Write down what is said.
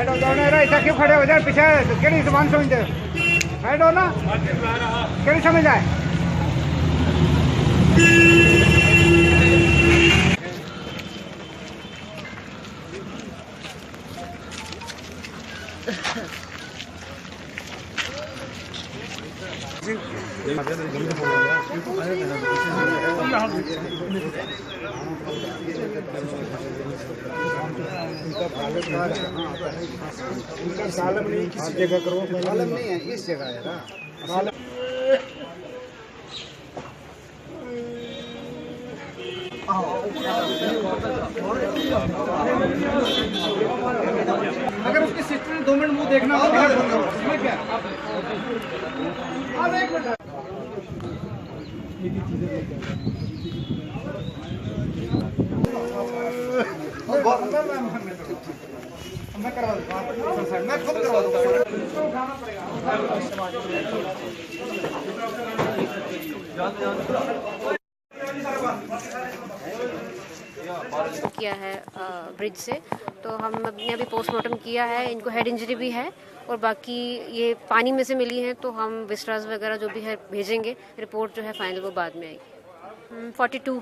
Side हो जाओ ना, ऐसा क्यों खड़े हो जाए पीछे? केड़ी सामान समझते साइड हो ना, केड़ी समझ आए? सालम नहीं, किसी जगह करो, सालम नहीं है, इस जगह है ना। अगर उसके सिस्टर ने 2 मिनट मुंह देखना हो तो क्या अब 1 मिनट मैं करवा दूंगा, मैं खुद करवा दूंगा। किया है ब्रिज से, तो हमने अभी पोस्टमार्टम किया है। इनको हेड इंजरी भी है और बाकी ये पानी में से मिली हैं, तो हम विस्ट्रास वगैरह जो भी है भेजेंगे। रिपोर्ट जो है फाइनल वो बाद में आएगी। 42